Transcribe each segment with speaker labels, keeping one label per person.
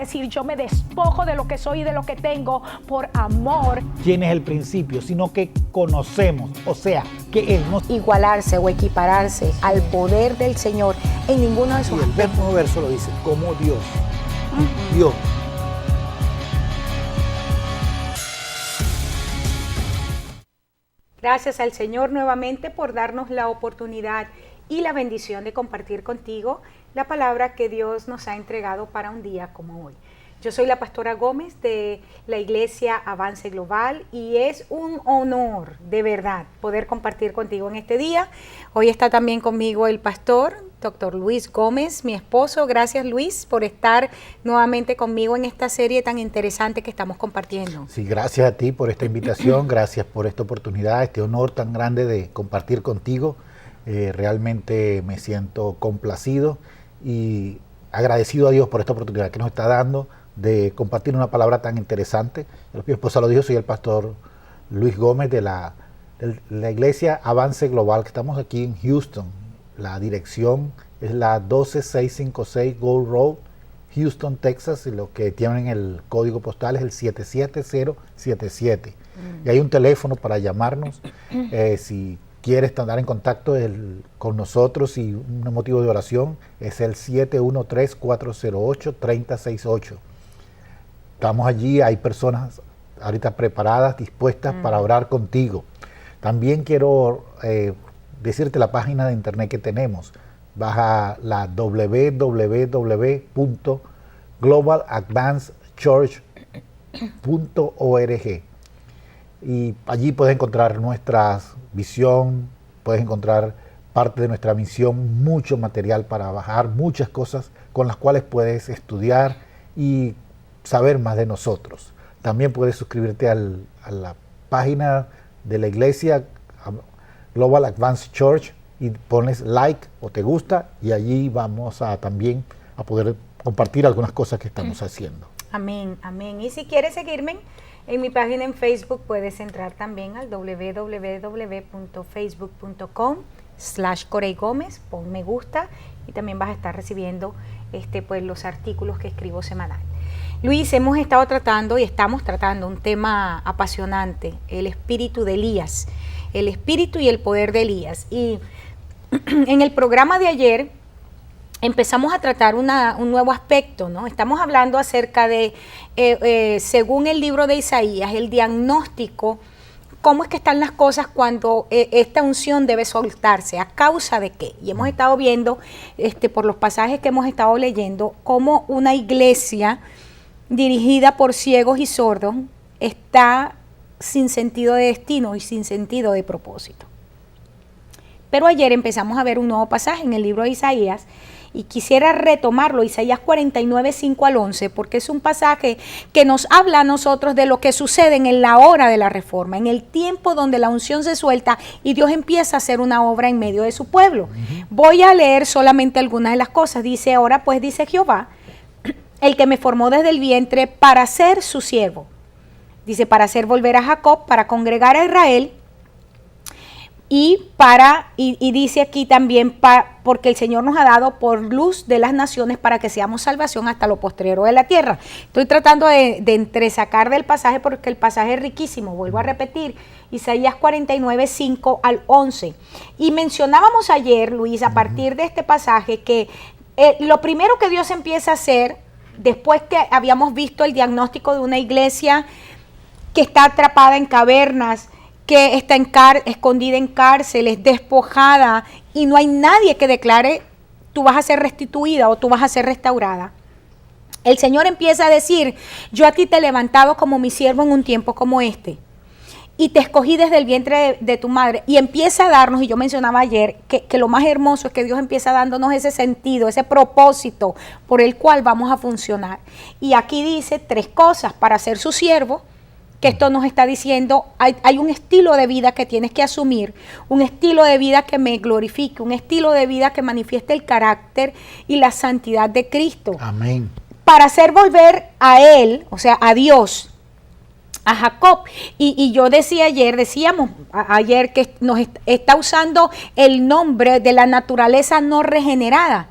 Speaker 1: decir, yo me despojo de lo que soy y de lo que tengo por amor.
Speaker 2: ¿Quién es el principio? Sino que conocemos, o sea, que Él nos...
Speaker 3: Igualarse o equipararse al poder del Señor en ninguno de sus
Speaker 2: Y el
Speaker 3: aspectos.
Speaker 2: mismo verso lo dice, como Dios. Dios.
Speaker 3: Gracias al Señor nuevamente por darnos la oportunidad y la bendición de compartir contigo la palabra que Dios nos ha entregado para un día como hoy. Yo soy la pastora Gómez de la Iglesia Avance Global y es un honor de verdad poder compartir contigo en este día. Hoy está también conmigo el pastor Dr. Luis Gómez, mi esposo. Gracias, Luis, por estar nuevamente conmigo en esta serie tan interesante que estamos compartiendo.
Speaker 2: Sí, gracias a ti por esta invitación, gracias por esta oportunidad, este honor tan grande de compartir contigo. Realmente me siento complacido y agradecido a Dios por esta oportunidad que nos está dando de compartir una palabra tan interesante. Mi esposa lo dijo, soy el pastor Luis Gómez de la Iglesia Avance Global, que estamos aquí en Houston. La dirección es la 12656 Gold Road, Houston, Texas, y lo que tienen el código postal es el 77077. Y hay un teléfono para llamarnos si quieres estar en contacto con nosotros y un motivo de oración es el 713-408-3068. Estamos allí, hay personas ahorita preparadas, dispuestas para orar contigo. También quiero decirte la página de internet que tenemos. Baja la www.globaladvancedchurch.org y allí puedes encontrar nuestra visión, puedes encontrar parte de nuestra misión, mucho material para bajar, muchas cosas con las cuales puedes estudiar y saber más de nosotros. También puedes suscribirte a la página de la iglesia Global Advanced Church y pones like o te gusta y allí vamos también a poder compartir algunas cosas que estamos haciendo.
Speaker 3: Amén, amén. Y si quieres seguirme en mi página en Facebook, puedes entrar también al www.facebook.com/Corey Gómez, pon me gusta y también vas a estar recibiendo pues, los artículos que escribo semanal. Luis, hemos estado tratando y estamos tratando un tema apasionante, el espíritu de Elías, el espíritu y el poder de Elías. Y en el programa de ayer empezamos a tratar un nuevo aspecto, ¿no? Estamos hablando acerca de, según el libro de Isaías, el diagnóstico, cómo es que están las cosas cuando esta unción debe soltarse, a causa de qué. Y hemos estado viendo, por los pasajes que hemos estado leyendo, cómo una iglesia dirigida por ciegos y sordos está sin sentido de destino y sin sentido de propósito. Pero ayer empezamos a ver un nuevo pasaje en el libro de Isaías y quisiera retomarlo, Isaías 49, 5 al 11, porque es un pasaje que nos habla a nosotros de lo que sucede en la hora de la reforma, en el tiempo donde la unción se suelta y Dios empieza a hacer una obra en medio de su pueblo. Voy a leer solamente algunas de las cosas. Dice ahora, pues dice Jehová, el que me formó desde el vientre para ser su siervo. Dice, para hacer volver a Jacob, para congregar a Israel, y dice aquí también, porque el Señor nos ha dado por luz de las naciones para que seamos salvación hasta lo postrero de la tierra. Estoy tratando de entresacar del pasaje porque el pasaje es riquísimo. Vuelvo a repetir, Isaías 49, 5 al 11. Y mencionábamos ayer, Luis, a partir de este pasaje, que lo primero que Dios empieza a hacer, después que habíamos visto el diagnóstico de una iglesia que está atrapada en cavernas, que está escondida en cárceles, despojada, y no hay nadie que declare, tú vas a ser restituida o tú vas a ser restaurada. El Señor empieza a decir, yo a ti te he levantado como mi siervo en un tiempo como este, y te escogí desde el vientre de tu madre, y empieza a darnos, y yo mencionaba ayer, que lo más hermoso es que Dios empieza dándonos ese sentido, ese propósito por el cual vamos a funcionar. Y aquí dice 3 cosas para ser su siervo, que esto nos está diciendo, hay un estilo de vida que tienes que asumir, un estilo de vida que me glorifique, un estilo de vida que manifieste el carácter y la santidad de Cristo.
Speaker 2: Amén.
Speaker 3: Para hacer volver a Él, o sea, a Dios, a Jacob. Y yo decíamos ayer que nos está usando el nombre de la naturaleza no regenerada.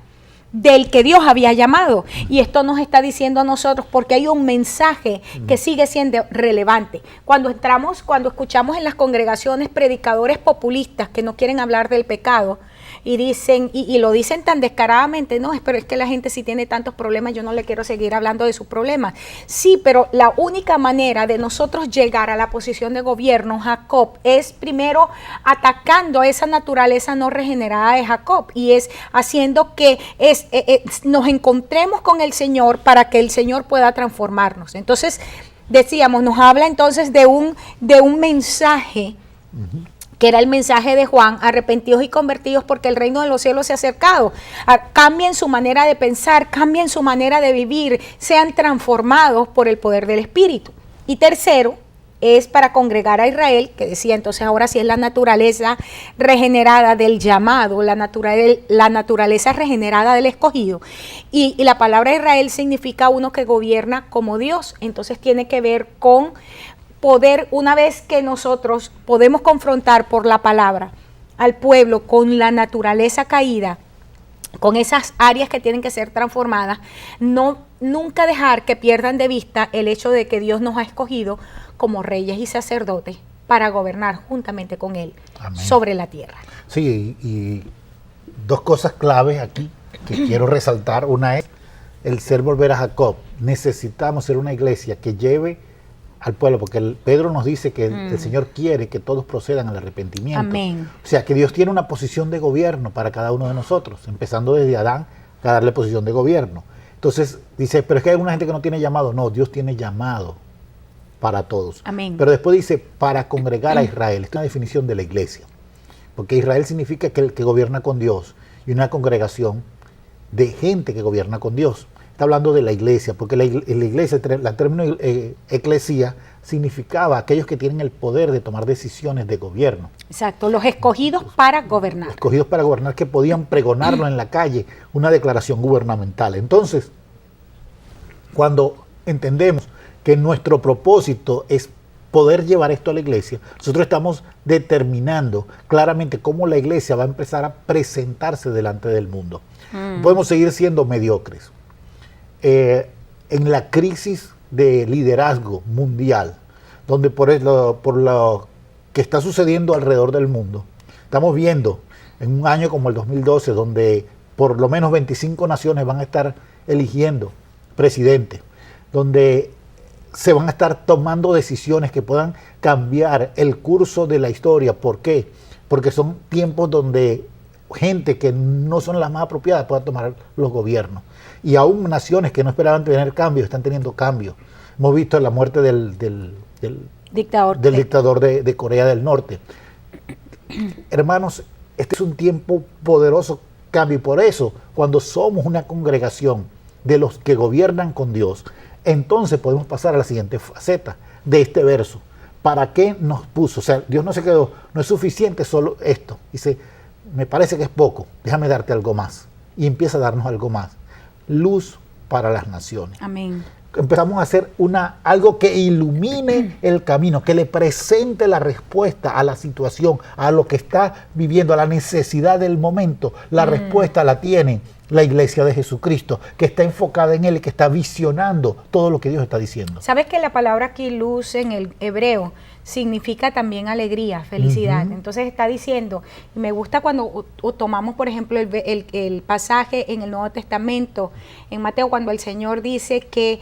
Speaker 3: del que Dios había llamado. Y esto nos está diciendo a nosotros porque hay un mensaje que sigue siendo relevante. Cuando escuchamos en las congregaciones predicadores populistas que no quieren hablar del pecado y dicen, y lo dicen tan descaradamente, no, pero es que la gente si tiene tantos problemas, yo no le quiero seguir hablando de sus problemas. Sí, pero la única manera de nosotros llegar a la posición de gobierno, Jacob, es primero atacando esa naturaleza no regenerada de Jacob, y es haciendo que nos encontremos con el Señor para que el Señor pueda transformarnos. Entonces, decíamos, nos habla entonces de un mensaje, que era el mensaje de Juan: arrepentidos y convertidos porque el reino de los cielos se ha acercado. Cambien su manera de pensar, cambien su manera de vivir, sean transformados por el poder del Espíritu. Y tercero, es para congregar a Israel, que decía entonces ahora sí es la naturaleza regenerada del llamado, la naturaleza regenerada del escogido. Y la palabra Israel significa uno que gobierna como Dios, entonces tiene que ver con poder, una vez que nosotros podemos confrontar por la palabra al pueblo con la naturaleza caída, con esas áreas que tienen que ser transformadas, nunca dejar que pierdan de vista el hecho de que Dios nos ha escogido como reyes y sacerdotes para gobernar juntamente con Él. Amén. Sobre la tierra.
Speaker 2: Sí, y dos cosas claves aquí que quiero resaltar. Una es el ser volver a Jacob. Necesitamos ser una iglesia que lleve al pueblo, porque Pedro nos dice que el Señor quiere que todos procedan al arrepentimiento.
Speaker 3: Amén.
Speaker 2: O sea, que Dios tiene una posición de gobierno para cada uno de nosotros, empezando desde Adán, a darle posición de gobierno. Entonces dice, pero es que hay alguna gente que no tiene llamado. No, Dios tiene llamado para todos.
Speaker 3: Amén.
Speaker 2: Pero después dice, para congregar a Israel. Esta es una definición de la iglesia, porque Israel significa que el que gobierna con Dios, y una congregación de gente que gobierna con Dios. Está hablando de la iglesia, porque la iglesia, el término eclesía, significaba aquellos que tienen el poder de tomar decisiones de gobierno.
Speaker 3: Exacto, los escogidos para gobernar.
Speaker 2: Escogidos para gobernar, que podían pregonarlo en la calle, una declaración gubernamental. Entonces, cuando entendemos que nuestro propósito es poder llevar esto a la iglesia, nosotros estamos determinando claramente cómo la iglesia va a empezar a presentarse delante del mundo. Podemos seguir siendo mediocres. En la crisis de liderazgo mundial, donde por lo que está sucediendo alrededor del mundo, estamos viendo en un año como el 2012, donde por lo menos 25 naciones van a estar eligiendo presidente, donde se van a estar tomando decisiones que puedan cambiar el curso de la historia. ¿Por qué? Porque son tiempos donde gente que no son las más apropiadas pueda tomar los gobiernos. Y aún naciones que no esperaban tener cambios están teniendo cambios. Hemos visto la muerte del dictador de Corea del Norte. Hermanos, este es un tiempo poderoso cambio, y por eso cuando somos una congregación de los que gobiernan con Dios, entonces podemos pasar a la siguiente faceta de este verso. ¿Para qué nos puso? O sea, Dios no se quedó, no es suficiente solo esto. Dice, me parece que es poco, déjame darte algo más. Y empieza a darnos algo más. Luz para las naciones.
Speaker 3: Amén.
Speaker 2: Empezamos a hacer algo que ilumine el camino, que le presente la respuesta a la situación, a lo que está viviendo, a la necesidad del momento. La respuesta la tiene la iglesia de Jesucristo, que está enfocada en Él y que está visionando todo lo que Dios está diciendo.
Speaker 3: ¿Sabes que la palabra aquí, luz, en el hebreo, significa también alegría, felicidad? Entonces está diciendo, y me gusta cuando tomamos, por ejemplo, el pasaje en el Nuevo Testamento, en Mateo, cuando el Señor dice que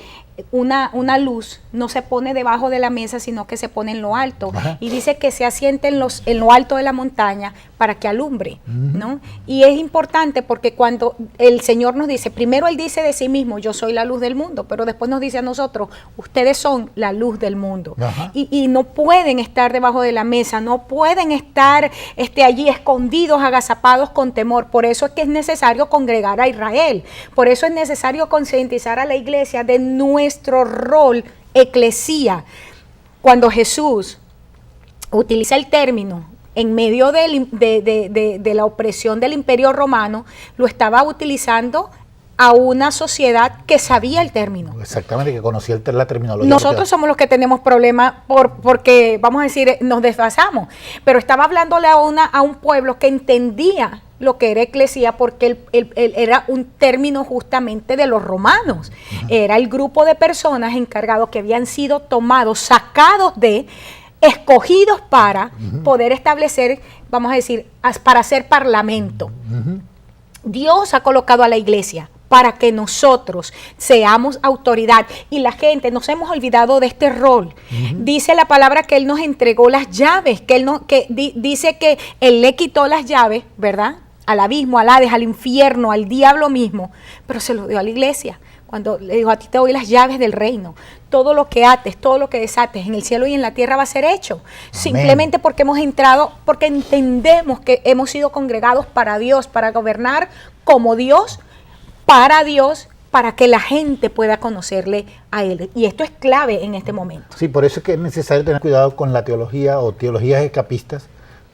Speaker 3: una luz no se pone debajo de la mesa, sino que se pone en lo alto. Ajá. Y dice que se asiente en lo alto de la montaña para que alumbre, ¿no? Y es importante porque cuando el Señor nos dice, primero Él dice de sí mismo, yo soy la luz del mundo, pero después nos dice a nosotros, ustedes son la luz del mundo. Y no pueden estar debajo de la mesa, no pueden estar allí escondidos, agazapados con temor. Por eso es que es necesario congregar a Israel, por eso es necesario concientizar a la iglesia de nuestro rol eclesía. Cuando Jesús utiliza el término en medio de la opresión del Imperio Romano, lo estaba utilizando a una sociedad que sabía el término.
Speaker 2: Exactamente, que conocía la terminología.
Speaker 3: Nosotros somos los que tenemos problemas porque, vamos a decir, nos desfasamos. Pero estaba hablándole a un pueblo que entendía lo que era eclesía, porque era un término justamente de los romanos. Era el grupo de personas encargados que habían sido tomados, sacados escogidos para poder establecer, vamos a decir, para hacer parlamento. Dios ha colocado a la iglesia para que nosotros seamos autoridad, y la gente nos hemos olvidado de este rol. Dice la palabra que Él nos entregó las llaves, dice que Él le quitó las llaves, ¿verdad?, al abismo, al Hades, al infierno, al diablo mismo, pero se lo dio a la iglesia. Cuando le dijo, a ti te doy las llaves del reino, todo lo que ates, todo lo que desates en el cielo y en la tierra va a ser hecho. Amén. Simplemente porque hemos entrado, porque entendemos que hemos sido congregados para Dios, para gobernar como Dios, para que la gente pueda conocerle a Él. Y esto es clave en este momento.
Speaker 2: Sí, por eso es que es necesario tener cuidado con la teología o teologías escapistas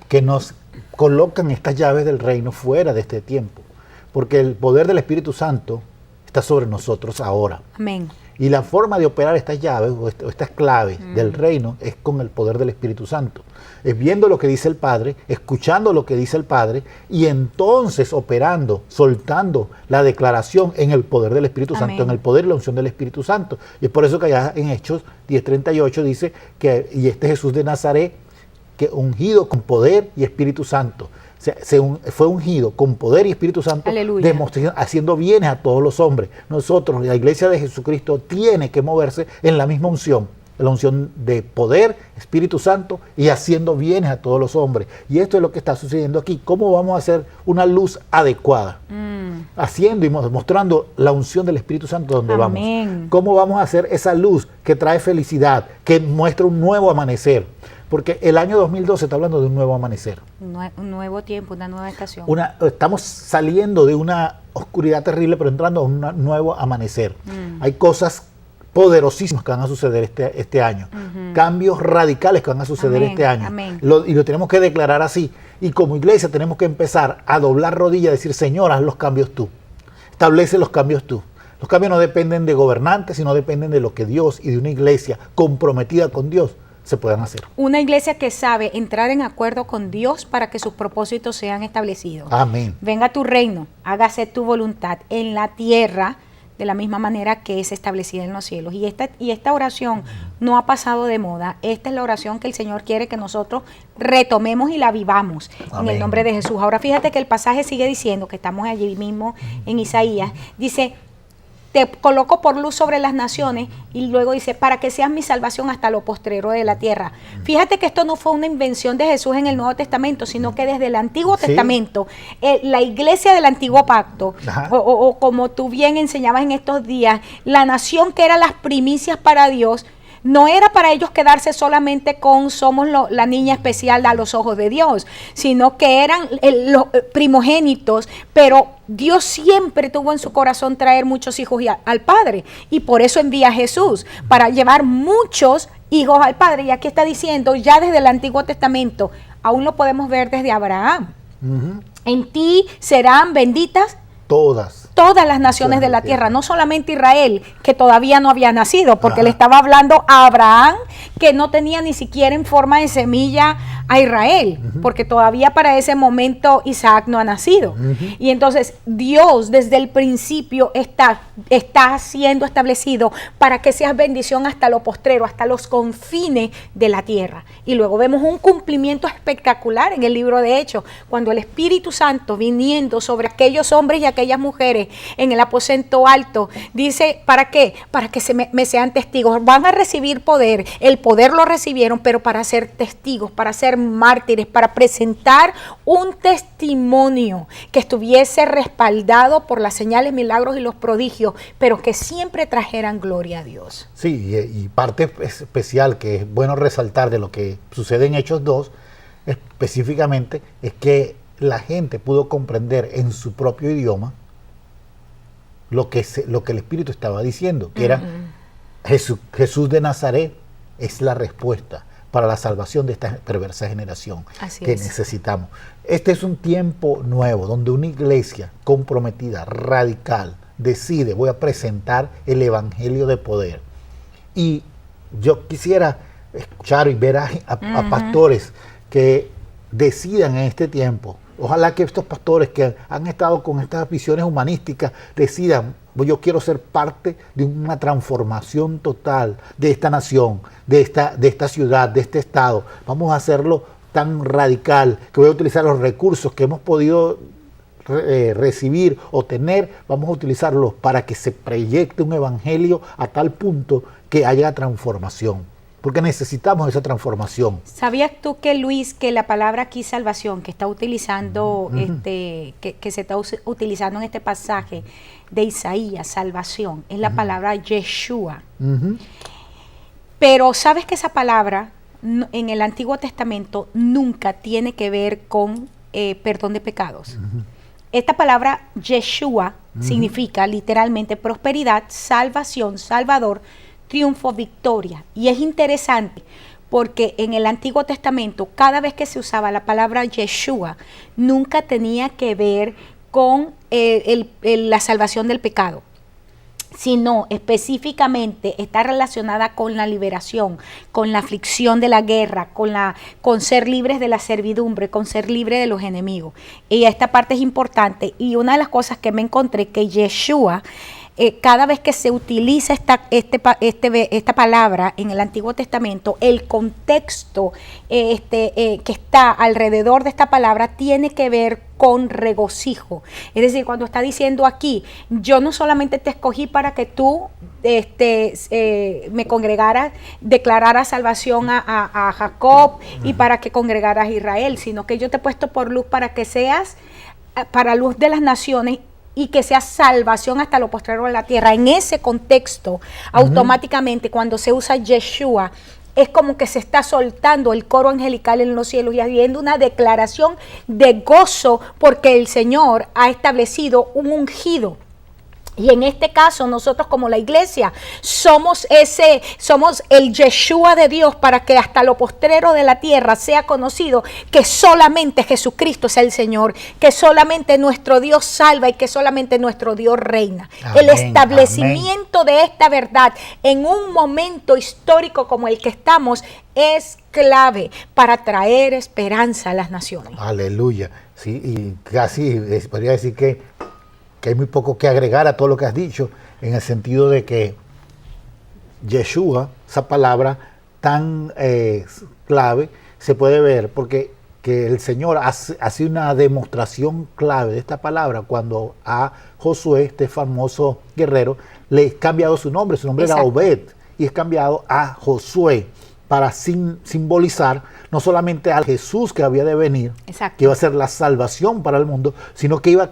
Speaker 2: que nos colocan estas llaves del reino fuera de este tiempo. Porque el poder del Espíritu Santo está sobre nosotros ahora.
Speaker 3: Amén.
Speaker 2: Y la forma de operar estas llaves o estas claves del reino es con el poder del Espíritu Santo. Es viendo lo que dice el Padre, escuchando lo que dice el Padre y entonces operando, soltando la declaración en el poder del Espíritu Santo, en el poder y la unción del Espíritu Santo. Y es por eso que allá en Hechos 10:38 dice que, y este Jesús de Nazaret, que ungido con poder y Espíritu Santo. Fue ungido con poder y Espíritu Santo, haciendo bienes a todos los hombres. Nosotros, la iglesia de Jesucristo, tiene que moverse en la misma unción, la unción de poder, Espíritu Santo, y haciendo bienes a todos los hombres. Y esto es lo que está sucediendo aquí. ¿Cómo vamos a hacer una luz adecuada? Haciendo y mostrando la unción del Espíritu Santo donde vamos. ¿Cómo vamos a hacer esa luz que trae felicidad, que muestra un nuevo amanecer? Porque el año 2012 está hablando de un nuevo amanecer.
Speaker 3: Un nuevo tiempo, una nueva estación.
Speaker 2: Estamos saliendo de una oscuridad terrible, pero entrando a un nuevo amanecer. Hay cosas poderosísimas que van a suceder este año. Cambios radicales que van a suceder este año. Y lo tenemos que declarar así. Y como iglesia tenemos que empezar a doblar rodillas y decir, Señor, haz los cambios tú. Establece los cambios tú. Los cambios no dependen de gobernantes, sino dependen de lo que Dios y de una iglesia comprometida con Dios se puedan hacer.
Speaker 3: Una iglesia que sabe entrar en acuerdo con Dios para que sus propósitos sean establecidos.
Speaker 2: Amén.
Speaker 3: Venga tu reino, hágase tu voluntad en la tierra de la misma manera que es establecida en los cielos. Y esta oración no ha pasado de moda. Esta es la oración que el Señor quiere que nosotros retomemos y la vivamos. Amén. En el nombre de Jesús. Ahora fíjate que el pasaje sigue diciendo, que estamos allí mismo en Isaías, dice, te coloco por luz sobre las naciones, y luego dice, para que seas mi salvación hasta lo postrero de la tierra. Fíjate que esto no fue una invención de Jesús en el Nuevo Testamento, sino que desde el Antiguo Testamento, la iglesia del Antiguo Pacto, o como tú bien enseñabas en estos días, la nación que era las primicias para Dios, no era para ellos quedarse solamente con somos la niña especial a los ojos de Dios, sino que eran los primogénitos, pero Dios siempre tuvo en su corazón traer muchos hijos al Padre, y por eso envía a Jesús, para llevar muchos hijos al Padre. Y aquí está diciendo, ya desde el Antiguo Testamento, aún lo podemos ver desde Abraham. En ti serán benditas todas las naciones de la tierra, no solamente Israel, que todavía no había nacido, porque le estaba hablando a Abraham, que no tenía ni siquiera en forma de semilla a Israel, porque todavía para ese momento Isaac no ha nacido. Y entonces Dios desde el principio está siendo establecido para que seas bendición hasta lo postrero, hasta los confines de la tierra. Y luego vemos un cumplimiento espectacular en el libro de Hechos, cuando el Espíritu Santo viniendo sobre aquellos hombres y aquellas mujeres en el aposento alto, dice, ¿para qué? Para que me sean testigos. Van a recibir poder, el poder lo recibieron, pero para ser testigos, para ser mártires, para presentar un testimonio que estuviese respaldado por las señales, milagros y los prodigios, pero que siempre trajeran gloria a Dios.
Speaker 2: Sí, y parte especial que es bueno resaltar de lo que sucede en Hechos 2, específicamente, es que la gente pudo comprender en su propio idioma lo que el Espíritu estaba diciendo, que era Jesús de Nazaret es la respuesta para la salvación de esta perversa generación necesitamos. Este es un tiempo nuevo donde una iglesia comprometida, radical, decide, voy a presentar el evangelio de poder. Y yo quisiera escuchar y ver a pastores que decidan en este tiempo Ojalá que estos pastores que han estado con estas visiones humanísticas decidan, yo quiero ser parte de una transformación total de esta nación, de esta ciudad, de este estado. Vamos a hacerlo tan radical que voy a utilizar los recursos que hemos podido recibir o tener, vamos a utilizarlos para que se proyecte un evangelio a tal punto que haya transformación. Porque necesitamos esa transformación.
Speaker 3: ¿Sabías tú que, Luis, que la palabra aquí salvación que está utilizando, que se está utilizando en este pasaje de Isaías, salvación, es la palabra Yeshua? Pero sabes que esa palabra en el Antiguo Testamento nunca tiene que ver con perdón de pecados. Esta palabra Yeshua significa literalmente prosperidad, salvación, salvador, triunfo, victoria. Y es interesante porque en el Antiguo Testamento, cada vez que se usaba la palabra Yeshua, nunca tenía que ver con la salvación del pecado, sino específicamente está relacionada con la liberación, con la aflicción de la guerra, con ser libres de la servidumbre, con ser libre de los enemigos. Y esta parte es importante. Y una de las cosas que me encontré, que Yeshua, cada vez que se utiliza esta palabra en el Antiguo Testamento, el contexto que está alrededor de esta palabra tiene que ver con regocijo. Es decir, cuando está diciendo aquí, yo no solamente te escogí para que tú me congregaras, declararas salvación a Jacob y para que congregaras a Israel, sino que yo te he puesto por luz para que seas para luz de las naciones y que sea salvación hasta lo postrero de la tierra. En ese contexto, automáticamente cuando se usa Yeshua, es como que se está soltando el coro angelical en los cielos y haciendo una declaración de gozo porque el Señor ha establecido un ungido. Y en este caso nosotros como la iglesia somos el Yeshua de Dios para que hasta lo postrero de la tierra sea conocido que solamente Jesucristo es el Señor, que solamente nuestro Dios salva y que solamente nuestro Dios reina. Amén, el establecimiento de esta verdad en un momento histórico como el que estamos es clave para traer esperanza a las naciones.
Speaker 2: Aleluya. Sí, y casi podría decir que hay muy poco que agregar a todo lo que has dicho, en el sentido de que Yeshua, esa palabra tan clave, se puede ver porque que el Señor hace una demostración clave de esta palabra cuando a Josué, este famoso guerrero, le es cambiado su nombre era Obed, y es cambiado a Josué para simbolizar no solamente al Jesús que había de venir, que iba a ser la salvación para el mundo, sino que iba a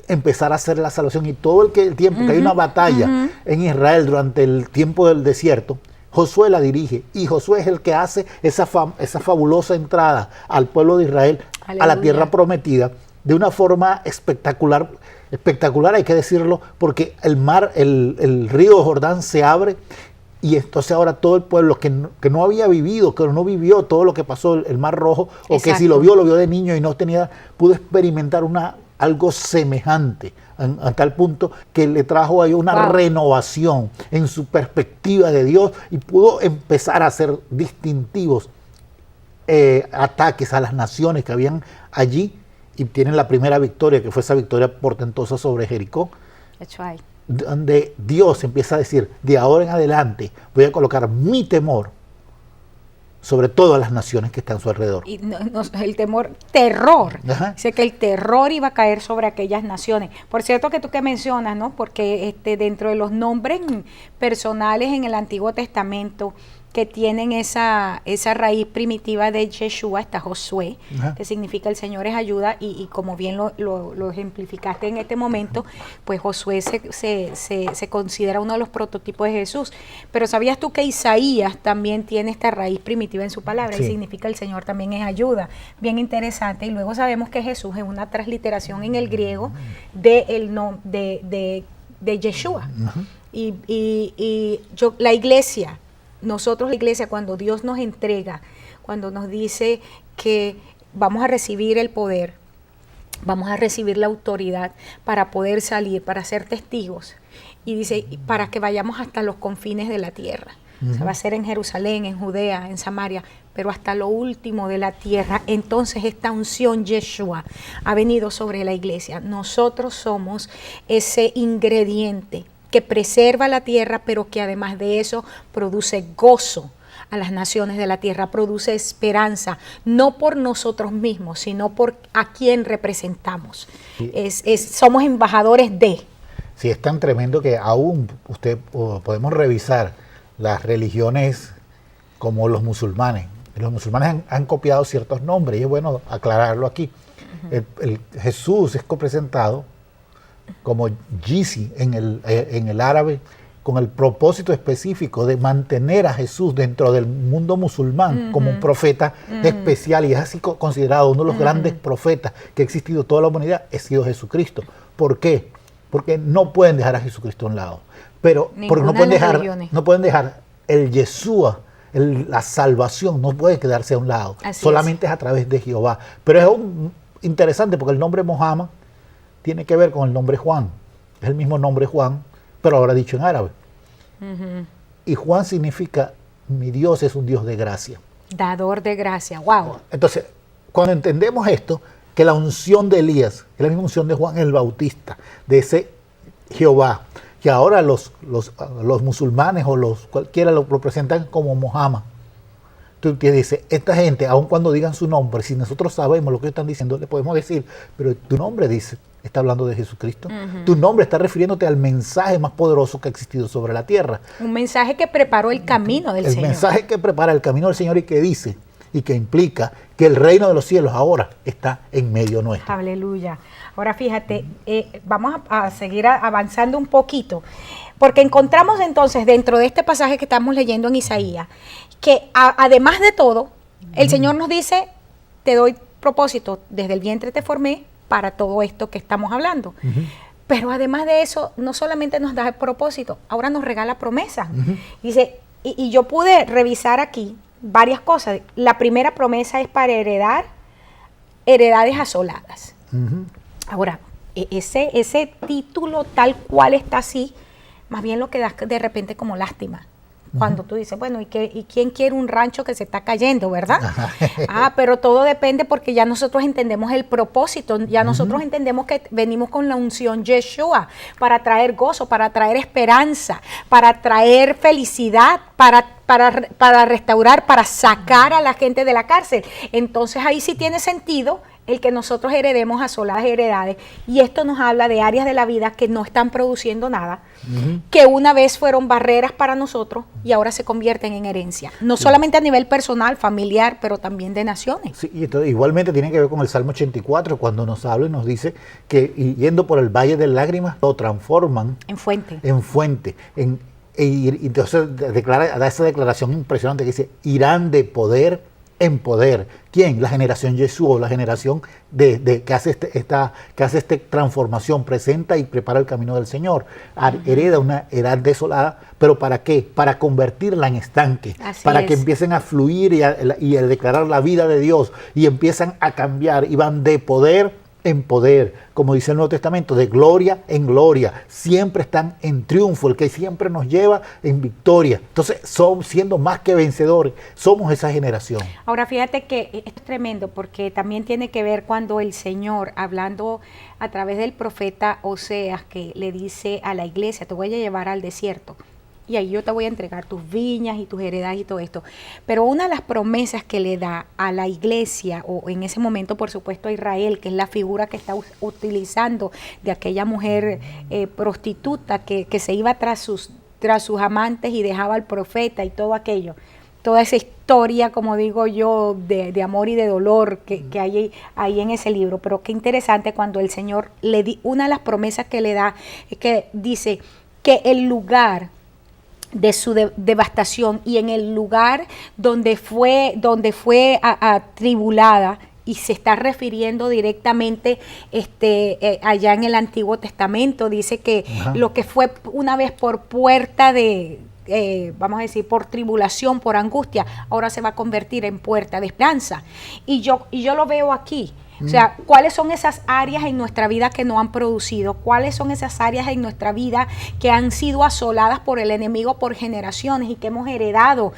Speaker 2: empezar a hacer la salvación. Y todo el tiempo que hay una batalla en Israel durante el tiempo del desierto, Josué la dirige y Josué es el que hace esa fabulosa entrada al pueblo de Israel, aleluya, a la tierra prometida de una forma espectacular, hay que decirlo, porque el río Jordán se abre y entonces ahora todo el pueblo que no había vivido, que no vivió todo lo que pasó el Mar Rojo, o que si lo vio de niño y no pudo experimentar algo semejante, a tal punto que le trajo ahí una renovación en su perspectiva de Dios y pudo empezar a hacer distintivos ataques a las naciones que habían allí y tienen la primera victoria, que fue esa victoria portentosa sobre Jericó.
Speaker 3: That's right.
Speaker 2: Donde Dios empieza a decir, de ahora en adelante voy a colocar mi temor sobre todas las naciones que están a su alrededor. Y
Speaker 3: el terror. Dice que el terror iba a caer sobre aquellas naciones. Por cierto que tú que mencionas, ¿no? Porque dentro de los nombres personales en el Antiguo Testamento que tienen esa raíz primitiva de Yeshua, está Josué, que significa el Señor es ayuda, y como bien lo ejemplificaste en este momento, pues Josué se considera uno de los prototipos de Jesús. Pero ¿sabías tú que Isaías también tiene esta raíz primitiva en su palabra? Sí. Y significa el Señor también es ayuda. Bien interesante. Y luego sabemos que Jesús es una transliteración en el griego de Yeshua. La iglesia, nosotros la iglesia, cuando Dios nos entrega, cuando nos dice que vamos a recibir el poder, vamos a recibir la autoridad para poder salir, para ser testigos, y dice, para que vayamos hasta los confines de la tierra. Se va a hacer en Jerusalén, en Judea, en Samaria, pero hasta lo último de la tierra. Entonces esta unción Yeshua ha venido sobre la iglesia. Nosotros somos ese ingrediente que preserva la tierra, pero que además de eso produce gozo a las naciones de la tierra, produce esperanza, no por nosotros mismos, sino por a quien representamos.
Speaker 2: Sí.
Speaker 3: Somos embajadores de.
Speaker 2: Sí, es tan tremendo que aún podemos revisar las religiones como los musulmanes. Los musulmanes han copiado ciertos nombres y es bueno aclararlo aquí. Jesús es presentado como Yisi en el árabe, con el propósito específico de mantener a Jesús dentro del mundo musulmán como un profeta especial, y es así considerado uno de los grandes profetas que ha existido en toda la humanidad, ha sido Jesucristo. ¿Por qué? Porque no pueden dejar a Jesucristo a un lado, pero porque no pueden dejar el Yeshua, la salvación, no puede quedarse a un lado, solamente es a través de Jehová. Pero es interesante porque el nombre Mohammed tiene que ver con el nombre Juan, es el mismo nombre Juan, pero ahora dicho en árabe. Y Juan significa, mi Dios es un Dios de gracia.
Speaker 3: Dador de gracia, wow.
Speaker 2: Entonces, cuando entendemos esto, que la unción de Elías es la misma unción de Juan el Bautista, de ese Jehová, que ahora los musulmanes o cualquiera lo presentan como Mohammed. Tú te dices, esta gente, aun cuando digan su nombre, si nosotros sabemos lo que están diciendo, le podemos decir, pero tu nombre está hablando de Jesucristo. Tu nombre está refiriéndote al mensaje más poderoso que ha existido sobre la tierra.
Speaker 3: Un mensaje que preparó el camino del Señor.
Speaker 2: El mensaje que prepara el camino del Señor y que dice y que implica que el reino de los cielos ahora está en medio nuestro.
Speaker 3: Aleluya. Ahora fíjate, vamos a seguir avanzando un poquito, porque encontramos entonces dentro de este pasaje que estamos leyendo en Isaías, que además de todo, el Señor nos dice, te doy propósito, desde el vientre te formé para todo esto que estamos hablando. Pero además de eso, no solamente nos da el propósito, ahora nos regala promesas. Dice, y yo pude revisar aquí varias cosas. La primera promesa es para heredar heredades asoladas. Ahora, ese título tal cual está así, más bien lo que da de repente como lástima. Cuando tú dices, bueno, ¿y quién quiere un rancho que se está cayendo, verdad? Pero todo depende porque ya nosotros entendemos el propósito, ya nosotros entendemos que venimos con la unción Yeshua para traer gozo, para traer esperanza, para traer felicidad, para restaurar, para sacar a la gente de la cárcel. Entonces ahí sí tiene sentido el que nosotros heredemos asoladas heredades, y esto nos habla de áreas de la vida que no están produciendo nada, que una vez fueron barreras para nosotros y ahora se convierten en herencia, no solamente a nivel personal, familiar, pero también de naciones. Sí, y entonces, igualmente tiene que ver con el Salmo 84, cuando nos habla y nos dice que yendo por el valle de lágrimas lo transforman en fuente. Y entonces da esa declaración impresionante que dice, irán de poder en poder. ¿Quién? La generación Yeshua, la generación que hace esta transformación, presenta y prepara el camino del Señor. Hereda una edad desolada, pero ¿para qué? Para convertirla en estanque, para que empiecen a fluir y a declarar la vida de Dios, y empiezan a cambiar y van de poder en poder, como dice el Nuevo Testamento, de gloria en gloria, siempre están en triunfo, el que siempre nos lleva en victoria. Entonces, siendo más que vencedores, somos esa generación. Ahora, fíjate que esto es tremendo, porque también tiene que ver cuando el Señor, hablando a través del profeta Oseas, que le dice a la iglesia, te voy a llevar al desierto, y ahí yo te voy a entregar tus viñas y tus heredades y todo esto. Pero una de las promesas que le da a la iglesia, o en ese momento por supuesto a Israel, que es la figura que está utilizando de aquella mujer prostituta que se iba tras sus amantes y dejaba al profeta y todo aquello, toda esa historia, como digo yo, de amor y de dolor que hay ahí en ese libro. Pero qué interesante cuando el Señor una de las promesas que le da es que dice que el lugar de su devastación y en el lugar donde fue atribulada, y se está refiriendo directamente allá en el Antiguo Testamento, dice que lo que fue una vez por puerta de, vamos a decir, por tribulación, por angustia, ahora se va a convertir en puerta de esperanza. Y yo lo veo aquí. O sea, ¿cuáles son esas áreas en nuestra vida que no han producido? ¿Cuáles son esas áreas en nuestra vida que han sido asoladas por el enemigo por generaciones y que hemos heredado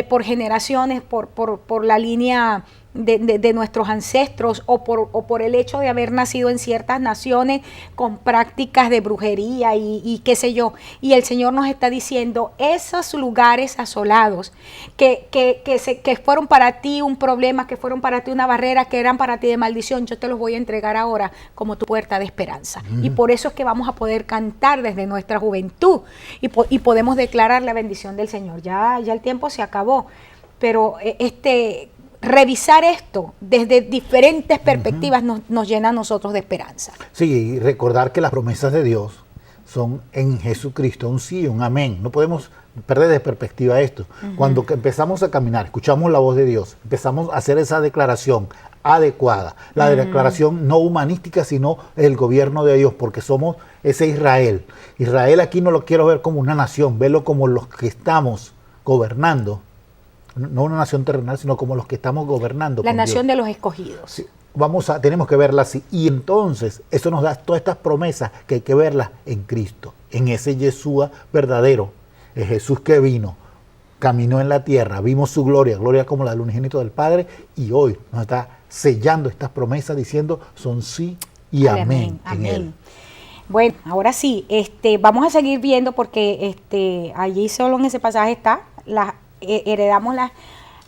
Speaker 3: por generaciones, por la línea de nuestros ancestros o por el hecho de haber nacido en ciertas naciones con prácticas de brujería y qué sé yo? Y el Señor nos está diciendo, esos lugares asolados que fueron para ti un problema, que fueron para ti una barrera, que eran para ti de maldición, yo te los voy a entregar ahora como tu puerta de esperanza. Y por eso es que vamos a poder cantar desde nuestra juventud y podemos declarar la bendición del Señor. Ya el tiempo se acabó, pero revisar esto desde diferentes perspectivas nos llena a nosotros de esperanza.
Speaker 2: Sí, y recordar que las promesas de Dios son en Jesucristo, un sí y un amén. No podemos perder de perspectiva esto. Cuando empezamos a caminar, escuchamos la voz de Dios, empezamos a hacer esa declaración adecuada, la declaración no humanística, sino el gobierno de Dios, porque somos ese Israel. Israel aquí no lo quiero ver como una nación, verlo como los que estamos gobernando. No una nación terrenal, sino como los que estamos gobernando.
Speaker 3: La nación
Speaker 2: Dios.
Speaker 3: de los escogidos.
Speaker 2: Sí, tenemos que verla así. Y entonces, eso nos da todas estas promesas que hay que verlas en Cristo, en ese Yeshua verdadero, el Jesús que vino, caminó en la tierra, vimos su gloria, gloria como la del unigénito del Padre, y hoy nos está sellando estas promesas diciendo son sí y amén. En Él.
Speaker 3: Bueno, ahora sí, vamos a seguir viendo porque allí solo en ese pasaje está heredamos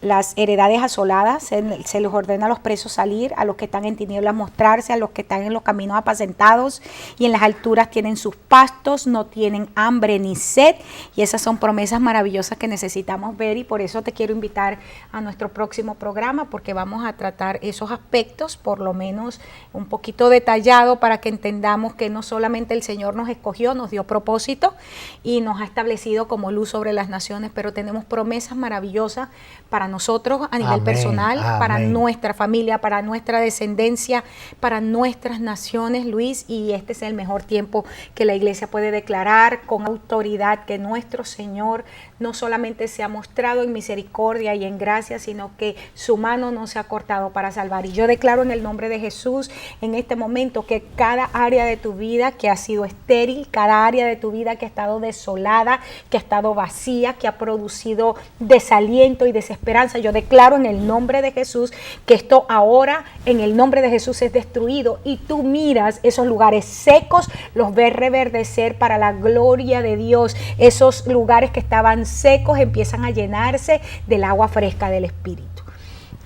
Speaker 3: las heredades asoladas, se les ordena a los presos salir, a los que están en tinieblas mostrarse, a los que están en los caminos apacentados y en las alturas tienen sus pastos, no tienen hambre ni sed, y esas son promesas maravillosas que necesitamos ver, y por eso te quiero invitar a nuestro próximo programa, porque vamos a tratar esos aspectos, por lo menos un poquito detallado, para que entendamos que no solamente el Señor nos escogió, nos dio propósito y nos ha establecido como luz sobre las naciones, pero tenemos promesas maravillosas para nosotros a nivel personal, para nuestra familia, para nuestra descendencia, para nuestras naciones, Luis, y este es el mejor tiempo que la iglesia puede declarar con autoridad que nuestro Señor no solamente se ha mostrado en misericordia y en gracia, sino que su mano no se ha cortado para salvar. Y yo declaro en el nombre de Jesús en este momento que cada área de tu vida que ha sido estéril, cada área de tu vida que ha estado desolada, que ha estado vacía, que ha producido desaliento y desesperanza, yo declaro en el nombre de Jesús que esto ahora en el nombre de Jesús es destruido, y tú miras esos lugares secos, los ves reverdecer para la gloria de Dios. Esos lugares que estaban secos empiezan a llenarse del agua fresca del Espíritu.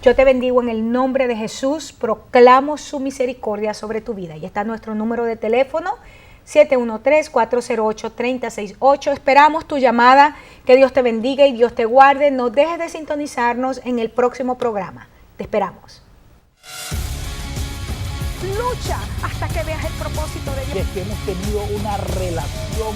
Speaker 3: Yo te bendigo en el nombre de Jesús, proclamo su misericordia sobre tu vida. Y está nuestro número de teléfono, 713-408-3068. Esperamos tu llamada. Que Dios te bendiga y Dios te guarde. No dejes de sintonizarnos en el próximo programa. Te esperamos.
Speaker 1: Lucha hasta que veas el propósito de Dios.
Speaker 2: Que hemos tenido una relación